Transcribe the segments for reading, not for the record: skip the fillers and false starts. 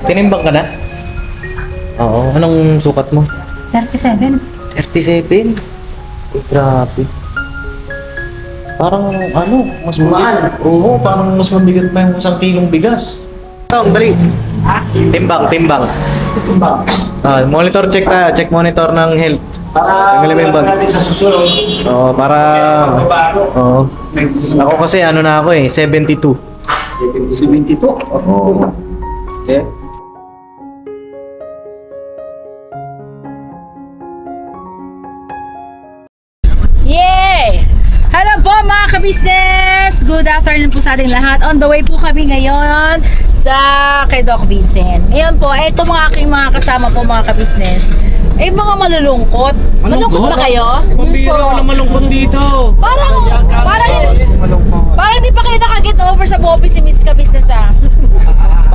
Tinimbang ka na? Oo, anong sukat mo? 37. 37? Grabe. Parang mas mahal. Oo, parang mas mabigat pa yung 1 kilong bigas. Dali. Timbang. Timbang. Monitor check tayo. Check monitor ng health. Tanggalin mo yung bag. Natin sa susunod. Oo, para... Oo. Ako kasi na ako 72. 72? Oo. Okay. Yay! Hello po mga ka-business! Good afternoon po sa ating lahat. On the way po kami ngayon sa kay Doc Vincent. Ngayon po, ito mga aking mga kasama po mga ka-business. Mga malulungkot. Malungkot ba kayo? Pambira ko na malungkot dito. Parang di pa kayo nakaget over sa office ni Miss Ka-business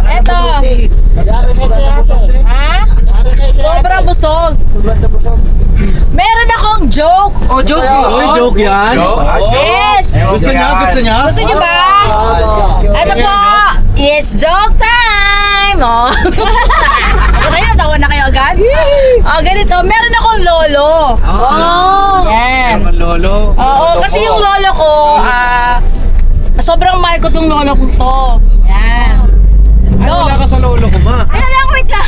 Eto. Ha? Sobrang busog. Meron akong joke. Joke yun? Oy, joke yan? Yes! Gusto niya? Gusto niyo ba? Ano po? It's joke time! Kayo, natawa na kayo agad? Ganito. Meron akong lolo. Yan. Lolo. Oo, kasi yung lolo ko, sobrang mahal ko tong lolo ko to. Yan. Ay, wala ka sa lolo ko, ma. Ay, alam, wait lang.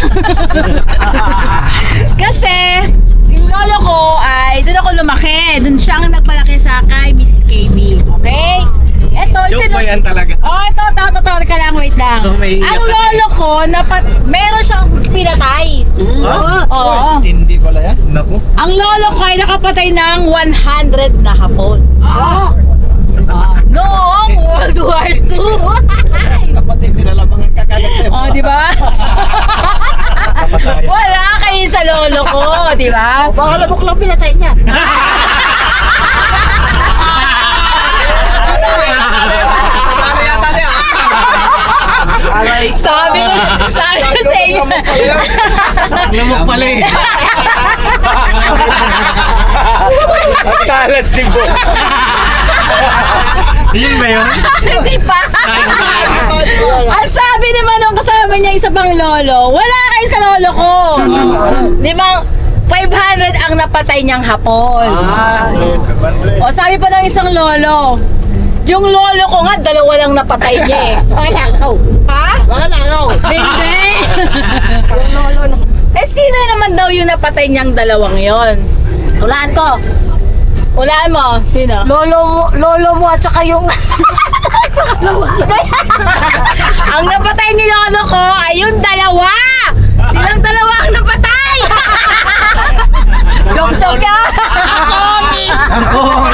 Kasi, yung lolo ko ay doon ako lumaki. Doon siya ang nagpalaki sa kay Mrs. KB. Okay? Ito, Joke ba yan talaga? ito, ka lang, wait lang. Ang lolo ko, meron siyang pinatay. Oo. Hindi pala yan. Naku. Ang lolo ko ay nakapatay ng 100 na hapon. Noong World War II. Kapatid, pinalamangan ka kagad sa'yo. Di ba? Wala kayo sa lolo ko, di ba? Baka labok lang pinatay niya. Sabi ko sa inyo. Lamok pala eh. Talas din po. Yun ba yun? Hindi pa. Ang sabi naman nung kasama niya isa pang lolo, wala kayo sa lolo ko. Di ba? 500 ang napatay niyang hapon. O sabi pa ng isang lolo, yung lolo ko nga, 2 lang napatay niya eh. Langaw. Ha? Baka langaw. Hindi. Sino naman daw yung napatay niyang 2 yon? Hulaan ko. Hulaan mo. Sino? Lolo mo at saka yung Ang napatay ni lolo ko ay yung 2. Silang 2 ang napatay. Joke yan. Ako.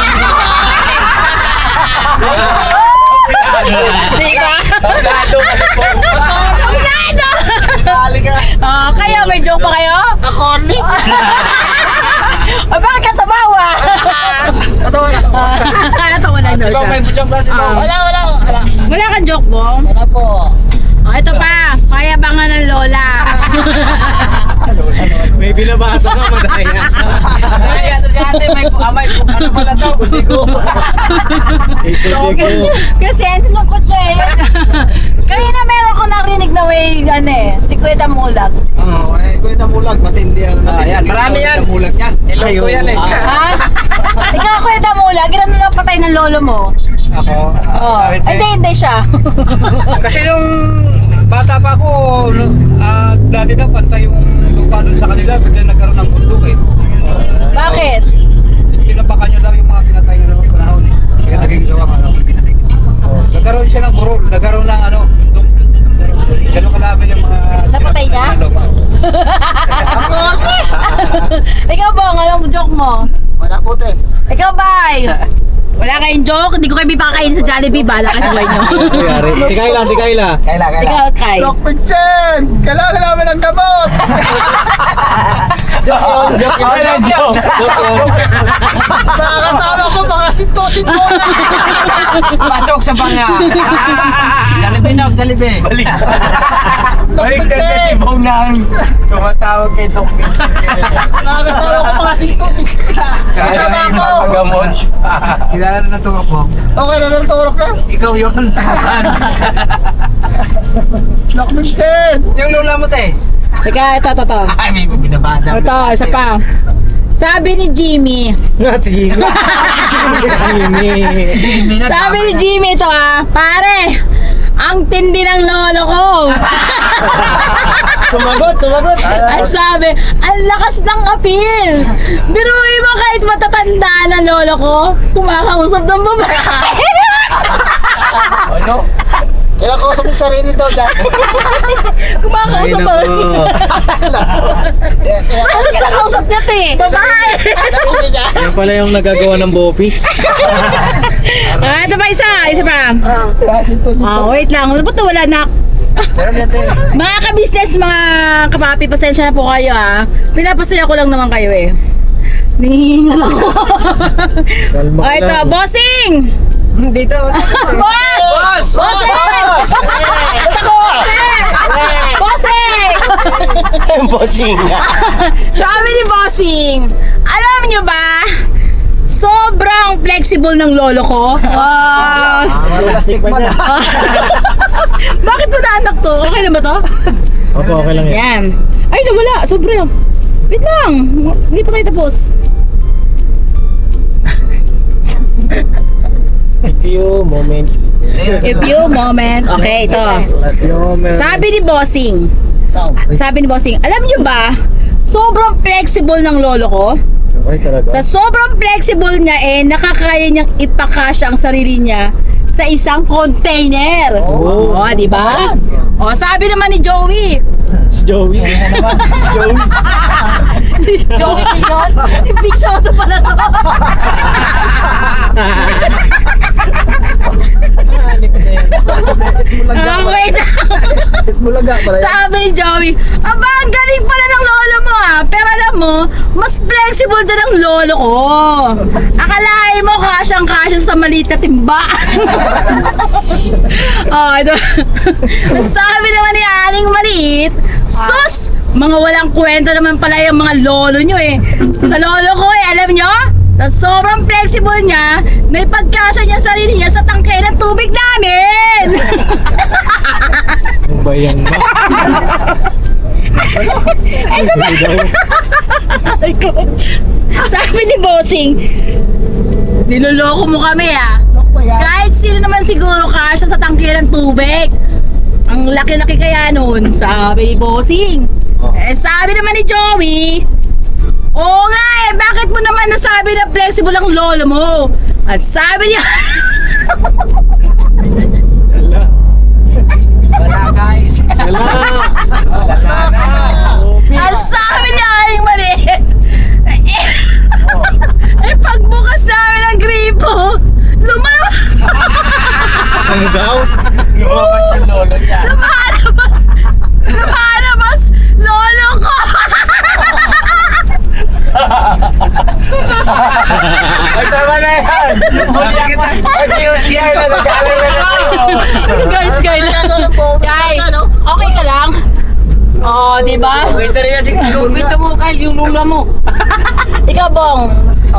Di ba? Gado. Kaya may joke pa kayo? Corny. Bakit ka tumawa? Natawa na. Natawa lang daw siya. budyang klase mo. Wala. Wala kang joke, Bong? Wala po. Ito pa. Payabangan ng lola. May binabasa ka, madaya. May ano pala daw. Hindi ko. Kasi ang lungkot ko eh. Kanina meron ko narinig na may si Kuya Mulag. Oo, kwenta mulag. Matindi ang matindi. marami yan. Mulag yan. Hello ko yan eh. Ha? Ikaw Kuya Mulag, ilan na patay ng lolo mo? Ako. Hindi siya. Kasi nung bata pa ako, dati daw pantay yung lupa doon sa kanila, bigla nagkaroon ng bundok eh. Bakit? Tinapakan niya daw yung mga pinatay na noong panahon eh. Kaya naging gawang ano. Nagkaroon siya ng burol, nagkaroon ng bundok. Ganun kalaban yung mga... Napatay niya? Ikaw Bong, anong joke mo? Wala po te. Ikaw Bay! Wala kayong joke? Hindi ko kayo pipakain sa Jollibee. Bala ka sa buhay nyo. Si Kayla. Ikaw, Kai. Doc Vincent! Kailangan namin ng gamot! Joke yun. Nakakasama ko mga sinto-sinto na! Pasok sa banga. Jollibee. Doc Vincent! Bong na. ang tumatawag kay Doc. Nakakasawa ko mga sintok. Kasama ako. Gamot. Kilala na turok mo? Okay na ng turok na. Ikaw yun. Lockminstead! Yung lula mo, te. Teka, ito. Ay, may binabasa. Ito, isa pa. Sabi ni Jimmy. Jimmy. Jimmy na. Sabi ni Jimmy ito pare, ang tindi ng lolo ko. Tumagot. Ay sabi, ang lakas ng apil. Biruin mo kahit matatanda na lolo ko, kumakausap ng babae. Ano? Kailan ko usap yung sarili daw dyan. Kumakausap pa rin. Ano kinakausap niya, te? Babae. Yan pala yung nagagawa ng bopis. Ito pa isa pa. Wait lang, ba't wala na? Mga ka-business, mga kapapi, pasensya na po kayo Pinapasaya ko lang naman kayo Nihingal ako. Kalma ka Ito, lang. bossing! Dito. Boss! Bossing! Bossing! Bossing. Sabi ni Bossing, alam nyo ba, sobrang flexible ng lolo ko. Plastic pa na. Bakit mo anak to? Okay na ba to? Opo, okay lang yan. Yan. Ay, nawala. Sobra. Wait lang. Hindi pa tayo tapos. Few moments. A few moment. Okay, ito. Sabi ni Bossing, alam nyo ba, sobrang flexible ng lolo ko. Okay talaga. Sa sobrang flexible niya nakakaya niyang ipakasya ang sarili niya sa isang container. Oh. Di ba? Sabi naman ni Joey. Joey. Joey yun? Si Big Soto pala to. Wait. Bulaga pala yan. Sabi ni Joey, aba, ang galing pala ng lolo mo Pero alam mo, mas flexible din ang lolo ko. Akalain mo kasyang-kasya sa maliit na timba. Ito. Sabi naman ni Aling Maliit, sus! Mga walang kwenta naman pala yung mga lolo nyo Sa lolo ko alam nyo? Sa sobrang flexible niya, may pagkasya niya sarili niya sa tangke ng tubig namin! Yung bayan ba? Sabi ni Bossing, niloloko mo kami Kahit sino naman siguro kasya sa tangke ng tubig. Ang laki-laki kaya nun, sabi ni Bossing. Sabi naman ni Joey, oo nga bakit mo naman nasabi na flexible ang lolo mo? At sabi niya, Wala, guys. ang sabi niya Aling Maliit, pagbukas namin ng gripo, Ano daw? Lumabas yung lolo niya. lumalabas, lolo ko! Ay, tama na yan. Huli kita. Ay, siya na nag-aalala na tayo. Guys, okay ka lang? Diba? Kwento rin na kwento mo, Kyle, yung lula mo. Ikaw, Bong,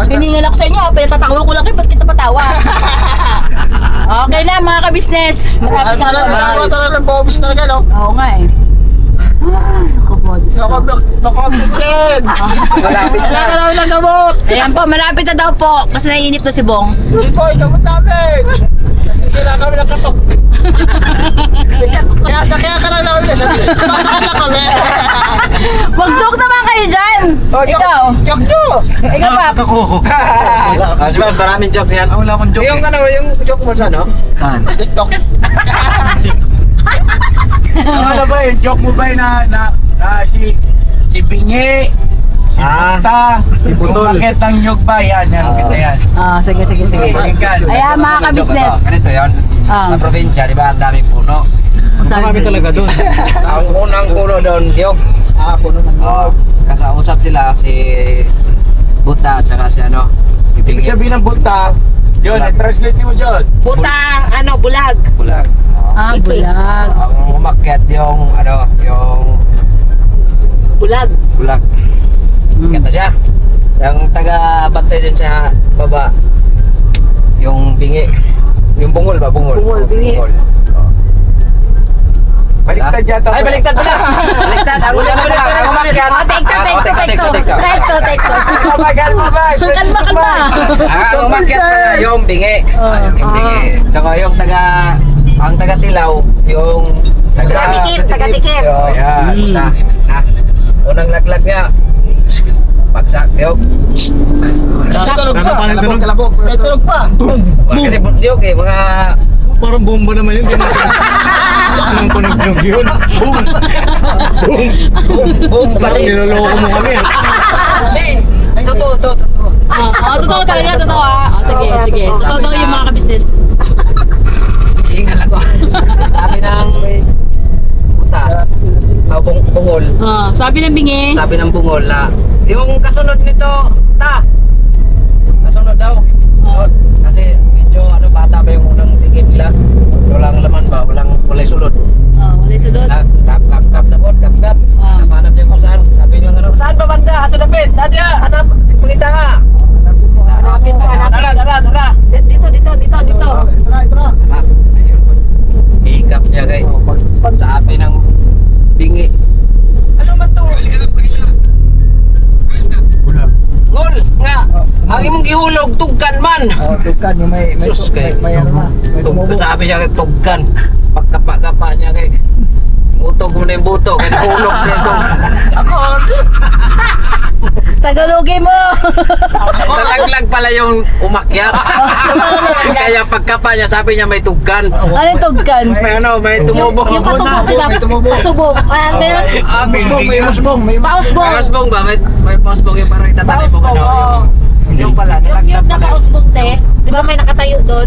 hiningal ako sa inyo, pinatatawa ko lang kayo, ba't kita patawa? Okay na, mga ka-business. Malapit na Nakakuha talaga ng bobis talaga, no? Oo nga Nakabukid! Malapit na. Kailangan namin ng gamot! Ayan po, malapit na daw po, kasi naiinip na si Bong. Hindi po, ikamot namin! Nasisira kami ng katok. Kaya sakya ka lang namin na sabi. Pasok na kami! Mag-joke naman kayo dyan! Ikaw! Yok nyo! Ikaw, Paps! Diba, maraming joke yan. Wala akong joke. Yung yung joke mo saan, no? Saan? TikTok. Ano ba yung joke mo ba na si Bingi, si Puta, si Putol. Yung bakit ang nyug ba? Yan, kita yan. Sige. Pakinggan. Ayan, mga ka-business. Ganito yun. Sa probinsya, di ba, ang daming puno. Marami talaga doon. Ang unang puno doon, yog. Puno ng Oh, kasausap nila si Buta at saka si ano, si Ibig Bingi. sabihin ng Buta, yun, i-translate mo dyan. Butang, bulag. Bulag. Bulag. Ang umakyat yung ano, yung bulag. Bulag. Kata siya. Yung taga-bantay dyan sa baba. Yung bingi. Yung bungol ba? Bungol. Bingi. Bungol. Oh. Baliktad yata. Ay, baliktad pala. Baliktad. Ang una pala. Ang umakyat. Take two. Kalma. Kalma. Ang umakyat pala yung bingi. Yung bingi. Tsaka yung ang taga-tilaw, yung Taga-tikip. Oh, yan. Na. Unang naglag niya. Pagsak yung. Ano pa nang tunog? May tunog pa. Kasi bundyog eh, mga Parang bomba naman yun. Anong tunog yun? Boom! boom, Parang balis. niloloko mo kami. Hindi, totoo. Totoo talaga, totoo ah. Sige. Totoo daw yung mga ka-business. Ingal ako. Sabi ng puta, bungol. Sabi ng bingi. Sabi ng bungol na, yung kasunod nito, kasunod daw. Sunod. Kasi medyo bata pa yung unang tingin nila. Walang laman ba? Walay sulod. Walay sunod. Kap. Napanap niya kung saan. Sabi niya saan ba banda? Asa dapit? Nadia, hanap. Pagkita nga. Dara. Dito. Hanap. Ayun. Hikap niya kay. Sabi ng bingi. Ano man to? Ngol nga. Ang imong gihulog tugkan man. Tukan yung may Sus kay. ano na. Sabi niya kay tugkan. Pagkapa-kapa niya kay. Utog mo na yung buto. Kaya nahulog nito. Tagalogin mo. Nalaglag pala yung umakyat. Kaya pagkapa niya, sabi niya may tugkan. Ano yung tugkan? May tumubo. Yung patubog. Pasubog. Ano yun? May musbong. Pausbong. Pausbong ba? May pausbong yung parang itatanim mo ano. Yung pala, Yung nalaglag pala. nakausbong te. Di ba may nakatayo doon?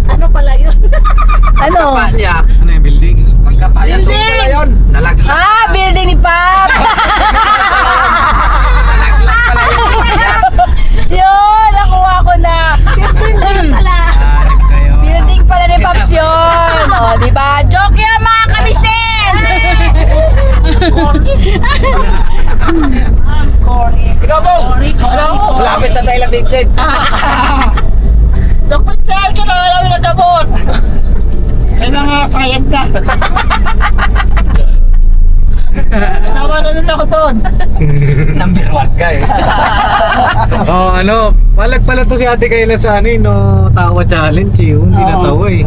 Ano pala yun? Ano? Pagkapa niya, Ano yung building? pagkapa niya Building! nalaglag. Building ni Pops! Nalaglag pala yung umakyat. Yun! Nakuha ko na! Building pala! Building pala ni Pops yun! O, diba? Joke yan mga ka-business! Ikaw po! Malapit na tayo lang big side. Nakunsay ka na! Alam mo nagabot! May mga sayad ka! Kasama na nila ko doon! Number 1 ka eh. Palag pala to si Ate Kayla sa no tawa challenge eh. Hindi natawa eh.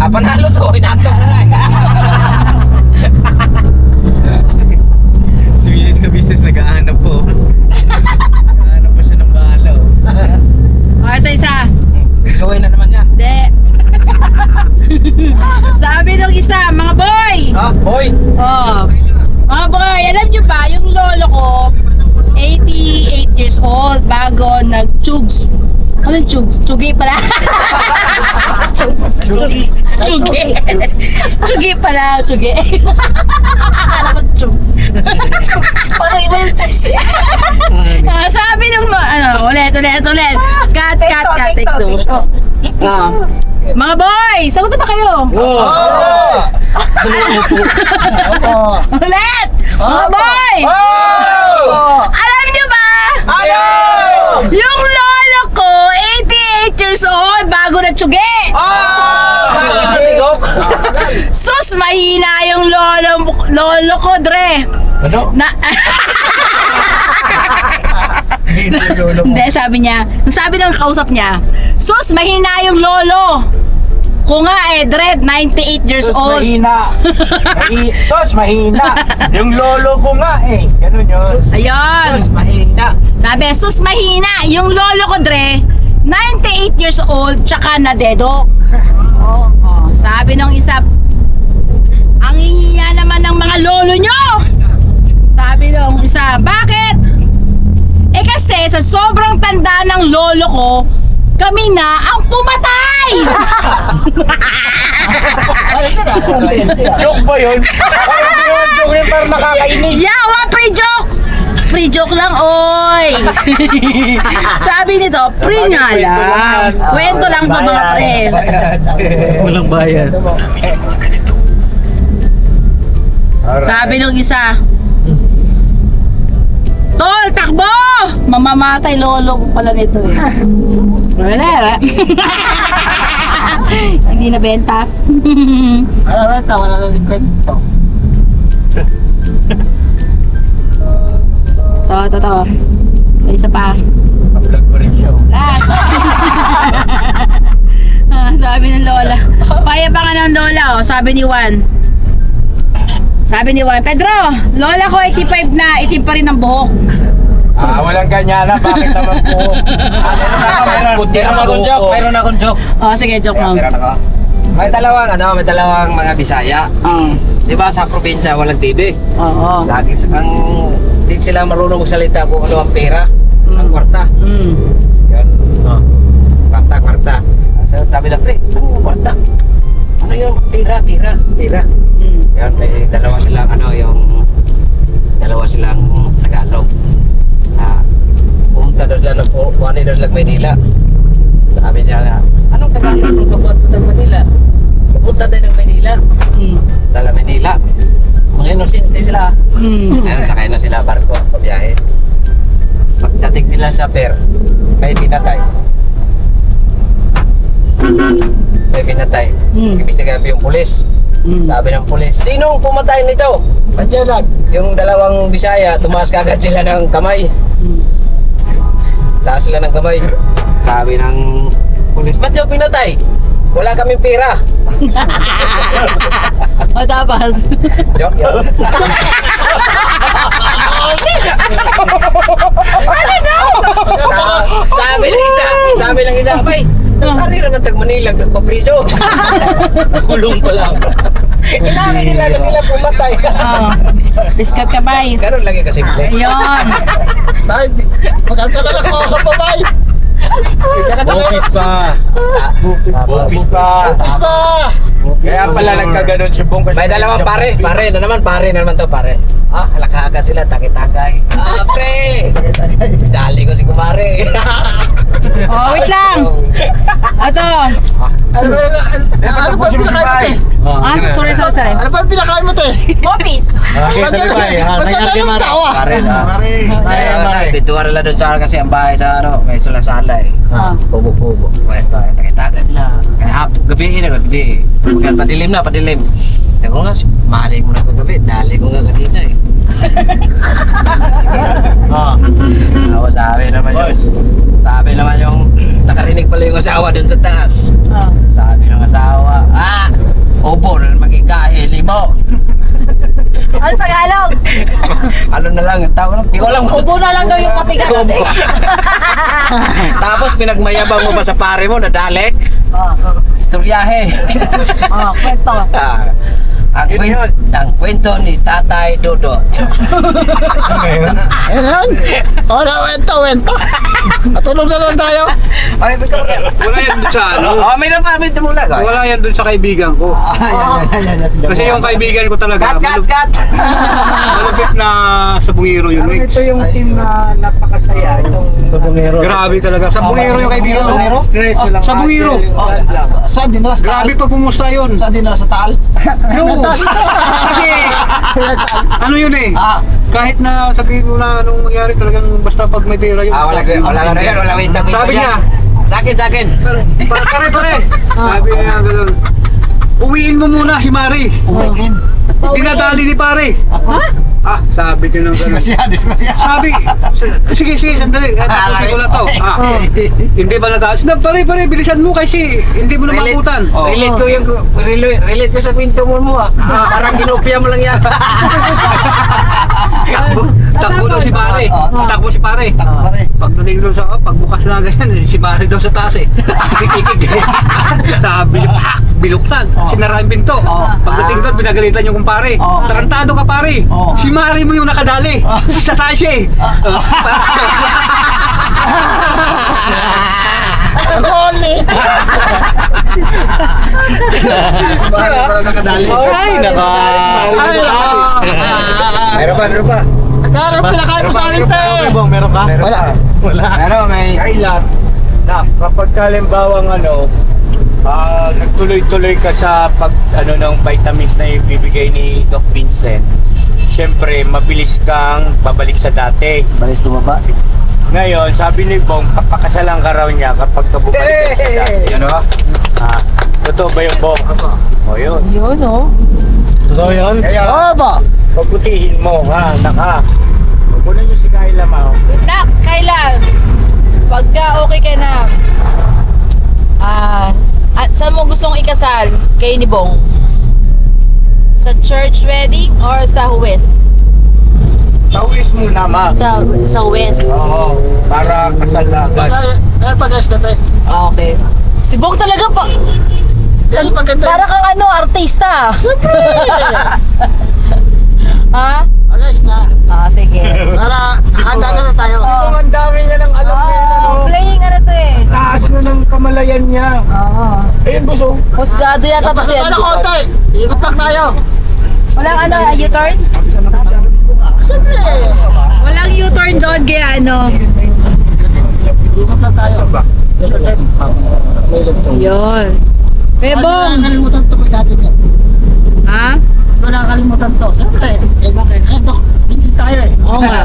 Panalo to, inantok na lang. Si Mrs. Ka-Business nag-aanap po. Nag-aanap pa siya ng bahala. Ito isa! Joey na naman yan. Hindi! Sabi nung isa, mga boy! Boy! Mga boy, alam nyo ba, yung lolo ko, 88 years old, bago nag-chugs. Anong chugs? Chugi pala. Chugi. Chugi pala, chugi. Alam mo, chug. Parang iba yung chugs. Sabi nung, ulit. Cut, take two. Mga boy, sagot na ba kayo? Ulit! Mga boy! Alam nyo ba? Yung lolo ko, 88 years old, bago nagtsugi! Sus, mahina yung lolo ko, Dre. Ano? Hindi, sabi ng kausap niya, sus, mahina yung lolo. Ko nga Dred, 98 years old. Mahina. Yung lolo ko nga eh. Ganun yun. Ayun. Sus, mahina. Sabi, sus, mahina. Yung lolo ko, Dre, 98 years old, tsaka nadedok. Sabi ng isa, ang hihiya naman ng mga lolo nyo. Sabi ng isa, bakit? Kasi sa sobrang tanda ng lolo ko, kami na ang pumatay! Joke ba yun? Joke yun parang nakakainis. Yawa, pre-joke! Pre-joke lang, oy! Sabi nito, pre nga lang. Kwento lang to mga pre. Walang bayad. Sabi nung isa, Tol, takbo! Mamamatay lolo ko pala nito eh. Wala. Hindi na benta. Alam mo, tawa na lang kwento. To. May isa pa. Vlog ko rin siya. Last. Sabi ng lola. Paya pa nga ng lola, oh. Sabi ni Juan, Pedro, lola ko 85 na, itim pa rin ang buhok. Walang ganyan na. Bakit naman po? Meron akong joke. Oh, sige, joke mo. Meron ako. May dalawang mga Bisaya. Oh. Di ba sa probinsya walang TV? Oo. Lagi di sila marunong magsalita kung ano ang pera, ang kwarta. Yan. Kwarta. Sabi na, pre, ano yung kwarta? Ano yung pera? Yan, may dalawa silang Tagalog. Pumunta doon sila ng Juan doon lang Manila. Sabi niya, anong Tagalog ng papunta ng Manila? Pupunta tayo ng Manila. Dala Manila. Mga inosente sila. Meron sakay na sila barko, pabiyahe. Pagdating nila sa pier, may pinatay. Ibig yung pulis. Sabi ng pulis, sinong pumatay nito? Andiyan. Yung dalawang Bisaya, tumaas kagad sila ng kamay. Taas sila ng kamay. Sabi ng pulis, ba't yung pinatay? Wala kaming pera. O tapos? Joke yun. Sabi ng isa, abay, karira ng tag Manila, nagpapriso. Nakulong pa lang. Inamin nila na sila pumatay. Discount ka ba? Ganun lang yung kasimple. Ayun. Tay, maganda na lang ako sa babay. Bopis pa. Bupis pa. Kaya pala nagkaganon si Bong kasi May dalawang pare na naman to pare. Halakagan sila, takay-takay. Pre! Dali ko si kumare. Oh, wait lang. Ito. Ano ba pinakain mo, te? Sorry. Ano ba pinakain mo, te? Popis. Okay, sa libay. Magkakaroon tawa. Pare na. Mare. Bituwar lang doon sa kasi ang bahay sa may sala-sala eh. Pubo-pubo. Takay-takay lang. Kaya gabi padilim. Ako nga, mali mo na kagabi, dali ko nga kanina eh. Ako sabi naman yung nakarinig pala yung asawa dun sa taas. Sabi ng asawa, obo na magigahili mo. Ano Tagalog? Ano na lang, tawag lang, di ko alam. Ubo na lang daw yung matigas. Tapos pinagmayabang mo ba sa pare mo na dali? Istoryahe. Kwento. Ang kwento ni Tatay Dodot. Ayun. Wento. Tulog na lang tayo. Okay, Wala yan dun sa ano. may mula. Wala yan dun sa kaibigan ko. Kasi yung kaibigan ko talaga, Cut! malupit na sabungero yun. Ito yung team na napakasaya. Itong Sabungero. Grabe talaga. Sabungero yung kaibigan ko. stress lang. Sabungero. Saan din na sa Grabe pag kumusta yun. Saan din na sa taal? No. Kasi ano yun eh. Kahit na sabihin mo na anong mangyari talagang basta pag may pera yun. Wala wintang. Sabi niya. Sa akin. Pare. Sabi niya gano'n. Uwiin mo muna si Mari. Dinadali ni pare. Sabi ko nang gano'n. Diskusya. Sabi, sige, sandali. Tapusin ko na to. Hindi ba nataas? Pare, bilisan mo kasi hindi mo na makutan. Relate ko sa kwento mo Parang kinopya mo lang yan. Takbo daw si pare. Takbo si pare. Pagdating doon sa pagbukas na ganyan, si pare daw sa taas eh. Kikikik. Sabi niya, biluksan. Sinara yung pinto. Pagdating doon, pinagalitan yung kumpare. Tarantado ka pare. Si Mari mo yung nakadali. Sa taas siya eh. Holy! Ay, naka. Meron pa. Ano pinakain mo sa amin, te? Meron ka? Wala. Pero may... Kailan na kapag kalimbawang nagtuloy-tuloy ka sa pag ng vitamins na ibibigay ni Doc Vincent, siyempre mabilis kang babalik sa dati. Balis tumaba. Ngayon, sabi ni Bong, papakasalan ka raw niya kapag ka bumalik ka sa dati. Yan o. Ah, totoo ba yung Bong? O yun. Yun, oh. Totoo yan? Kaya, pagputihin mo, ha, anak ha. Huwag niyo si Kayla, ma. Nak, Kayla, pagka okay ka na, at saan mo gustong ikasal kay ni Bong? Sa church wedding or sa huwes? Tawis mo na, ma. Sa huwes. Oo, para kasal na agad. Okay. Si Bong talaga pa. Para kang ano, artista. Siyempre. Ha? Alas na. Sige. Para handa na tayo. Kung ang dami niya ng alam na yun, ano. Playing ano to eh. Taas na ng kamalayan niya. Ayun, busog. Husgado yata pa Tapos siya. tayo ng konti. Ikot lang tayo. Walang ano, U-turn? Siyempre. Walang U-turn doon kaya ano. Ikot lang tayo. Yun. Kaya Wala Bong. nakakalimutan to sa atin yan. Ha? Wala nakakalimutan to. Siyempre. Kaya Dok, Vincent tayo eh. Oo nga.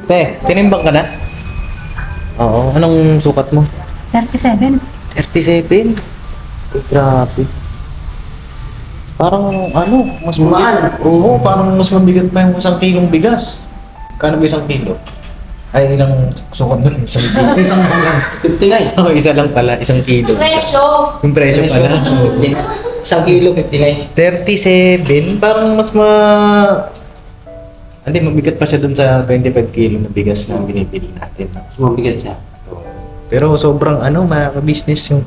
Te, tinimbang ka na? Oo, anong sukat mo? 37. 37? Grabe. Parang ano, mas mabigat. Oo, parang mas mabigat pa yung 1 kilong bigas. Kano ba 1 kilo? Ay, ilang sukat nun? 1 kilo? Isang lang. 59? Oo, isa lang pala, 1 kilo. Yung presyo pala. 1 kilo, 59. 37, parang mas hindi, mabigat pa siya dun sa 25 kilo na bigas na binibili natin. Sumabigat siya. Pero sobrang ka-business yung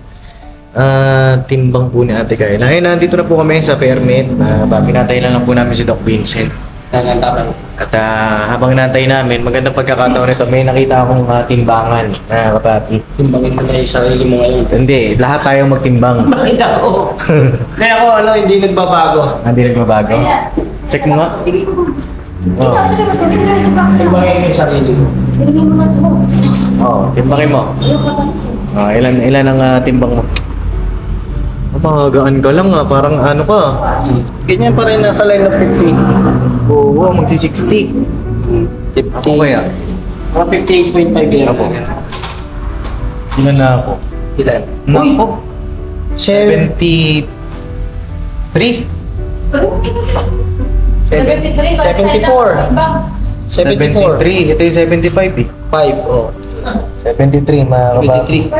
timbang po ni Ate Kayla. Ngayon, nandito na po kami sa Fairmint. Pinatay na lang po namin si Doc Vincent. Nagantapang. At habang nantay namin, magandang pagkakataon nito, may nakita akong timbangan na kapati. Timbangin mo na yung sarili mo ngayon. Hindi, lahat tayo magtimbang. Makita ko. Hindi ako, hindi nagbabago. Hindi nagbabago. Check mo nga. Oh. Timbangin mo yung sarili mo. Oh, timbangin mo. Oh, ilan ang timbang mo? Magaan ka lang parang ano ka. Ganyan pa rin nasa line of 50. Oo, magsi-60. 50. Ako kaya? Mga 58.5 yan. Ako. Ilan na ako? Ilan? Nako. 73. 74. 74. 73. Ito yung 75 eh. 5, oh. 73, mga kabata. 73.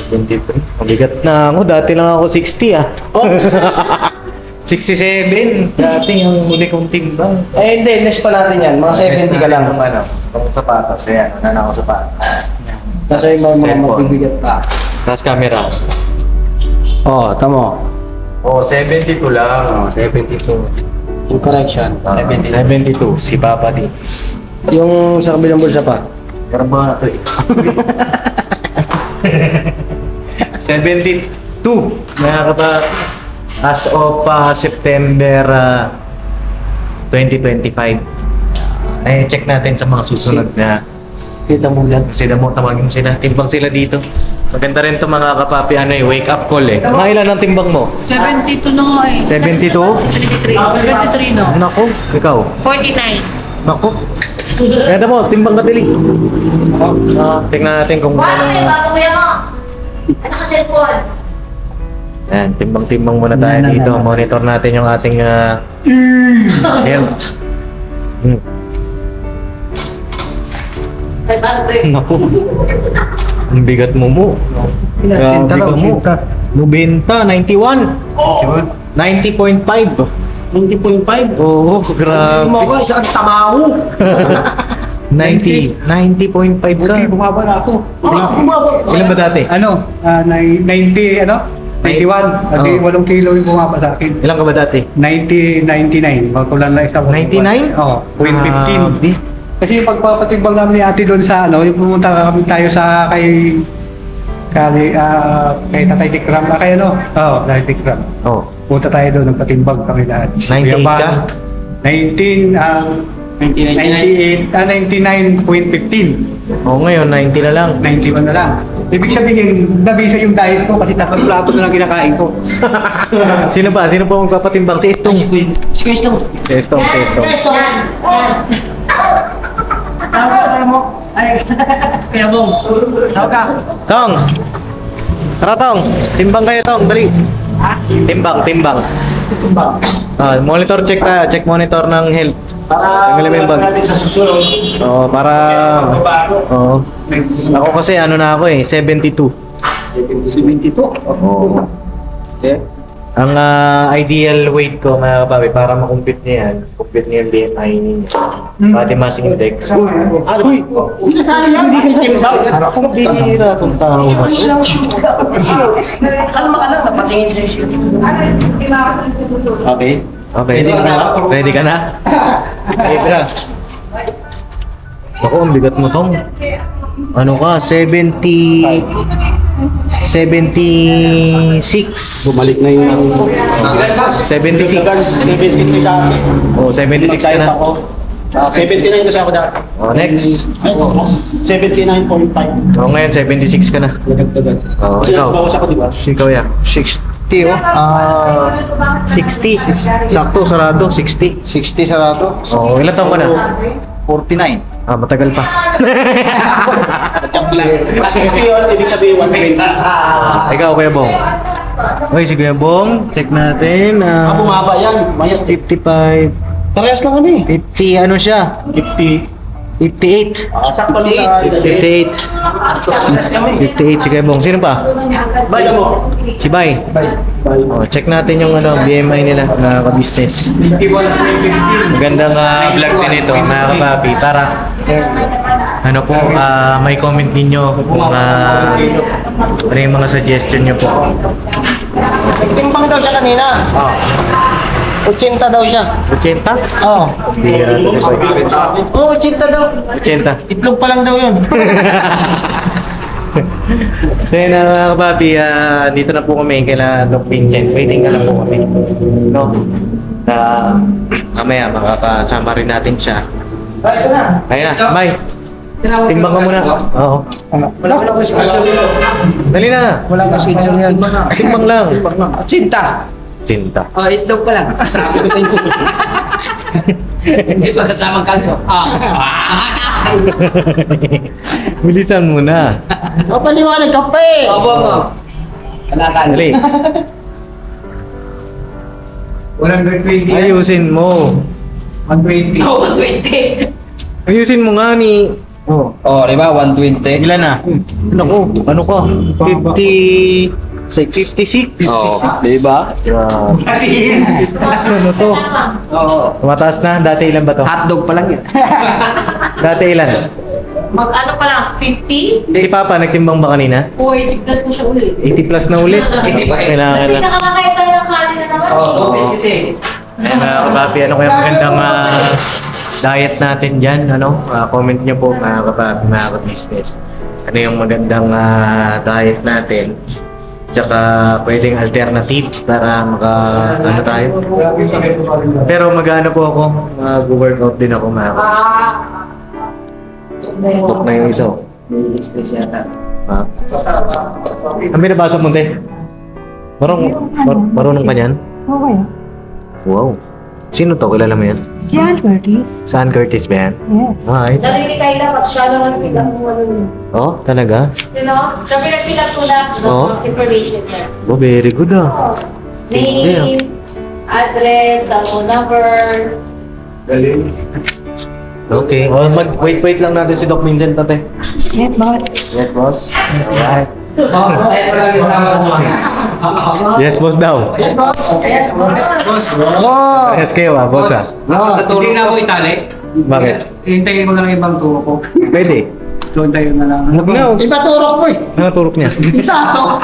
73. Mabigat na ako. Dati lang ako 60 ah. Oh. 67. Dati yung huli kong timbang. Eh, hindi. Less pa natin yan. Mga 70 ka lang. Yung sapatos. Ayan, wala na ako sapatos. Kasi may mga Cellphone. mabibigat pa. Tapos camera. Oh, tamo. Oh, 72 lang. Oh, 72. Yung correction. 72. 72. Si Papa Dins. Yung sa kabilang bulsa pa. Meron ba nga ito eh? 72. Nakakata as of September 2025. Ay, check natin sa mga susunod na Kita mo lang. sila mo, tawagin mo sila. Timbang sila dito. Maganda rin to mga kapapi, wake up call eh. Mga ilan ang timbang mo? 72 na nga eh. 72? 73 no? Naku, ikaw. 49. Naku. Kaya mo, timbang ka dili. Tingnan natin kung kuya mo? At saka cellphone. Yan, timbang-timbang muna tayo dito. Monitor natin yung ating health. Naku. Ang bigat mo. Grabe ka mo. 90, 91. 90.5. 90.5. Oo, grabe. Mo ako, isang tamaho. 90, 90.5 ka. Buti, bumaba na ako. Ilan ba dati? 90, 91. Hindi, 8 kilo yung bumaba sa akin. Ilan ka ba dati? 99. Magkulan lang isa. 99? Oo, 0.15. Grabe. Kasi yung pagpapatimbang namin ni ate doon sa yung pumunta kami tayo sa kay Tatay Tikram. Kay Tatay Tikram. Oh. Punta tayo doon, nagpatimbang kami lahat. 98 ka? 19, 98, 99.15. Oo, ngayon, 90 na lang. 91 na lang. Ibig sabihin, nabisa yung diet ko kasi 3 plato na lang kinakain ko. Sino ba? Sino pa magpapatimbang? Si Estong. Sige, Estong. Si Estong, si Estong. Kaya mo. Tawag ka. Tong! Tara, Tong! Timbang kayo, Tong. Dali. Timbang. Monitor check tayo. Check monitor ng health. Tanggalin mo yung bag. natin sa susunod. Oo, para... Oo. Ako kasi ano na ako eh, 72. 72? Oo. Okay. Ang ideal weight ko mga kapabi, para makumpit niya yan, compute niya yung BMI niya. Body mass index. Uy! Hindi ka sinasabi. Ako bihira itong tao. Kalma ka lang, napatingin sa'yo siya. Okay. Okay. Ready ka na? Ready ka na? Ready na. Ako, ang bigat mo, Tong. Ano ka? 76. Bumalik na yung... 76. 73 sa akin. Oh, 76 ka na. 79 kasi ako dati. Oh, next. 79.5. Oh, ngayon 76 ka na. Dagdag-dagdag. Oh, Kasi ikaw. nagbawas ako, di ba? Ikaw ya. 60 oh. 60. Sakto, sarado. 60. 60 sarado. Oh, ilan taon ka na? 49. Ah, matagal pa. Kasi 60 yun, ibig sabihin 120. Ikaw, Kuya Bong. Okay, si Kuya Bong. Check natin. Bumaba yan. Mayat. 55. Parehas lang kami. 50, ano siya? 50. 58. Sakto lang sa... 58. 58 si Kuya Bong. Sino pa? Bay mo. Si Bay. Oh, check natin yung BMI nila na ka-business. 51.15. Magandang vlog din ito, mga kapapi, para may comment ninyo kung ano yung mga suggestion nyo po. Timbang daw siya kanina. Oh, 80 daw siya. 80? Oo. Bira to boy. Oo, 80 daw. 80. Itlog pa lang daw yun. So yun mga kapapi, dito na po kami kila Doc Vincent. Waiting na lang po kami. No? Mamaya makakasama rin natin siya. Ito na. Ayun na, bye. Timbang ka muna. Oo. Wala ko schedule. Dali na. Wala ko schedule yan. Timbang lang. Cinta. Cinta. Oh, itlog pa lang. Hindi pa kasamang kalso. Bilisan mo na. O, paliwanag ka pa eh. Obo mo. Dali. 120. Ayusin mo. 120. Oh, 120. Ayusin mo nga ni... Oh. Oh, di ba? 120. Ilan na? Ano ko? 56. Oh, di ba? Ano to? Oo. Tumataas na? Dati ilan ba to? Hotdog pa lang yan. Dati ilan? Mag-ano pa lang, 50? Si Papa, nagtimbang ba kanina? O 80 plus na siya ulit. 80 plus na ulit? Hindi ba? Kailangan Kasi na. nakakakain tayo ng kanin na naman. Oo, obvious kasi. Ayun mga kapapi, ano kaya magandang diet natin dyan? Ano? Comment nyo po mga kapapi, mga ka-business. Ano yung magandang diet natin? Tsaka pwedeng alternative para ano tayo. Pero mag-ano po ako, mag-workout din ako mga ka-business. Tutok na yung isa. Ha? Ang binabasa mo, te? Marunong ka niyan? Okay. Wow. Sino to? Kilala mo yan? Si Ann Curtis. Saan Curtis ba yan? Yes. Ay, Narinig kayo dapat siya lang ang bilang mo ano yun. oh, talaga? You know? Sabi nagbilang ko na Oo. information niya. Oh, very good ah. Name, address, cellphone number. Okay. Oh, wait lang natin si Doc Vincent, tate. Yes, boss. Yes, boss. Alright. Oh, kaya pa lang yung tama mo. Yes, boss daw. Yes, boss. Oo. Yes, kayo ah, boss ah. Hindi na ako itali. Bakit? Hintayin ko na lang ibang turo ko. Pwede. So, hintayin na lang. Huwag na. Iba turok mo eh. Ano turok niya? Isaso.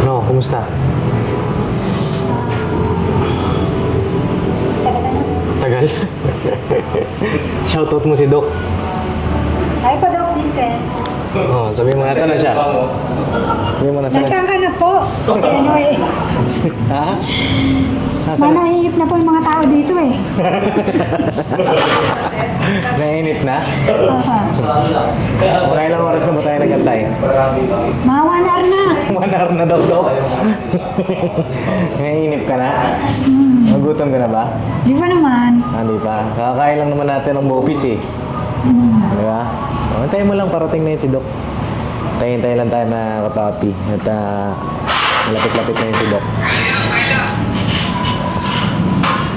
Ano, kumusta? Tagal. Shoutout mo si Doc. Hi po, Doc Vincent. Oh, sabi mo nasaan na siya? Sabi mo nasaan na. Nasaan ka na po? Kasi ano eh. Ha? Manahihip na po yung mga tao dito eh. Nainit na? Opo. Mga ilang oras na ba tayo nagantay? Mga 1 hour na. 1 hour na daw daw. Nainip ka na? Nagutom ka na ba? Di ba naman? Hindi pa. Kakakain lang naman natin ng bopis eh. Di ba? Antayin mo lang, parating na yun si Doc. Tayin-tayin lang tayo na kapapi. At malapit-lapit na yun si Doc.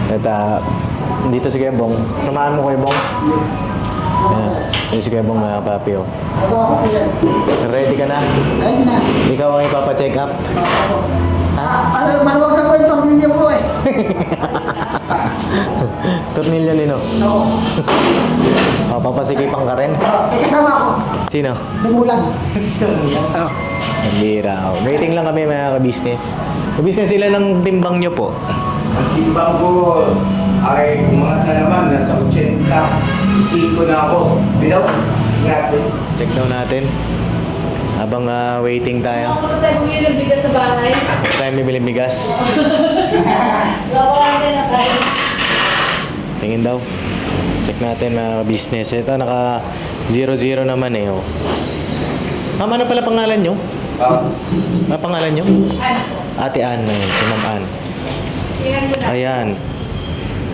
At dito si Kuya Bong. Samahan mo Kuya Bong. Ayan. Dito si Kuya Bong mga kapapi oh. Ready ka na? Ayun na. Ikaw ang ipapa-check up. Ano, maluwag na po yung tornilyo ko eh. Tornilyo nino. Oo. Oh, papasikipan ka rin. May kasama ako. Sino? Dumulan. Ang bira. Oh. Waiting lang kami mga ka-business. Ka-business sila ng timbang nyo po. Ang timbang ko ay umangat na naman, nasa 85 na ako. Bilaw, grabe. Check daw natin. Habang waiting tayo. Ako tayo bumili ng bigas sa bahay. Tayo bibili bigas. Gawa natin na kain. Tingin daw. Check natin mga business. Ito naka 0-0 naman eh. Oh. Ma'am, ano pala pangalan nyo? Ano pangalan nyo? Ate Ann na yun. Si Ma'am Ann. Ayan.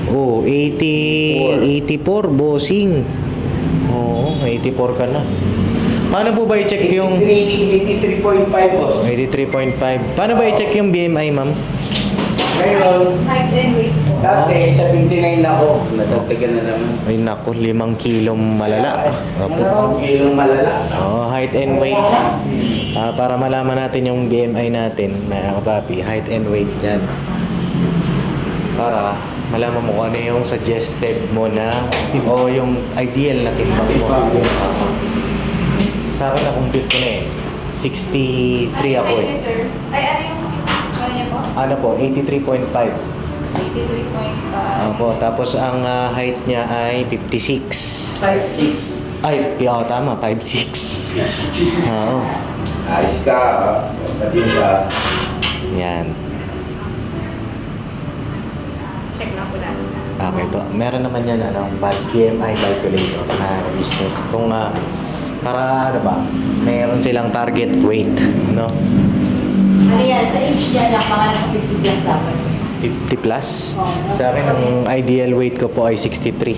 Oh, 84 bossing. Oo, 84 ka na. Paano po ba i-check yung 83.5 boss. 83.5? Paano ba i-check yung BMI, ma'am? Ngayon, Height and weight po. dati 79 na ako. Natatigan na naman. Ay nako, 5 kilong malala. Opo. 5 kilong malala. Oh, height and weight. Para malaman natin yung BMI natin, mga kapapi, height and weight yan. Para malaman mo kung ano yung suggested mo na o yung ideal na timbang mo. Sa akin na-compute ko na eh. 63 ako eh. sir. Ay, ano yung ano niya po? Ano po, 83.5. 83.5. Opo, tapos ang height niya ay 56. 5'6". Ay, tama, 5'6". Oo. Ayos ka, sabihin ka. Yan. Check lang po natin. Okay po. Meron naman yan, BMI calculator na business. Kung, para ano ba, meron silang target weight, no? Ano yan? Sa age niya lang, mga nasa 50 plus dapat. 50 plus. Sa akin, ang ideal weight ko po ay 63.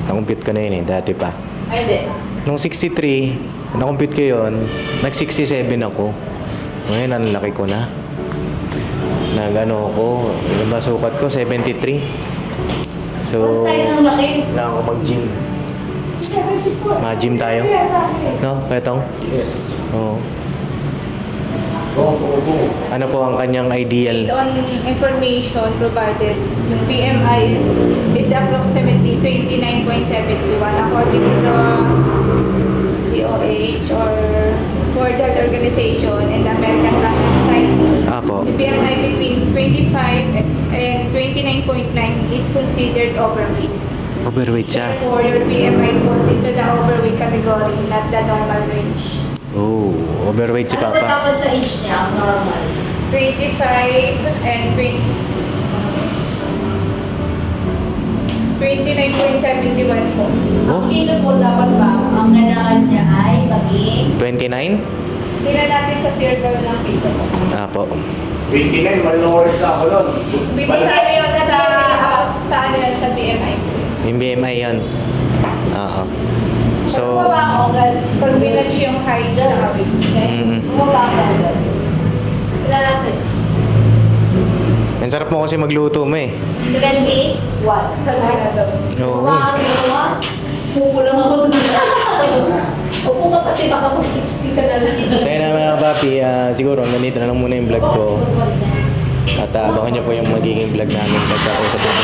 Na-compute ko na yun eh, dati pa. Ay, hindi. Nung 63, na-compute ko yun, nag-67 ako. Ngayon, ang laki ko na. Nag-ano ko, ilan ba sukat ko? 73. So, Tayo ng laki. kailangan ko mag-gym. Ma-gym tayo. No, Petong? Yes. Oo. Go. Ano po ang kanyang ideal? Based on information provided, yung BMI is approximately 29.71 according to the DOH or World Health Organization and the American Cancer Society. Apo. The BMI between 25 and 29.9 is considered overweight. Overweight siya. Therefore, your BMI falls into the overweight category, not the normal range. Oh, overweight si Ano ba Papa. dapat sa age niya ang normal? 25 and 29.71 po. Oh, Ang kilo po dapat ba, ang kailangan niya ay maging 29? Hindi na natin sa circle ng pito po. Apo. 29, malores na ako nun. Bibisa na yun sa ano yun, sa BMI. Yung BMI yan. Oo. So, bumaba ako agad. Pag binatch yung height sa weight. Bumaba ako agad. Wala natin. ang sarap mo kasi magluto mo eh. 78? What? Sa lahat daw. Oo. Bumaba ako ginawa. Kukulang ako dun. Upo ka pati baka kung 60 ka na lang. So yun na mga papi, siguro hanggang dito na lang muna yung vlog ko. At abangan niyo po yung magiging vlog namin pagkakausap natin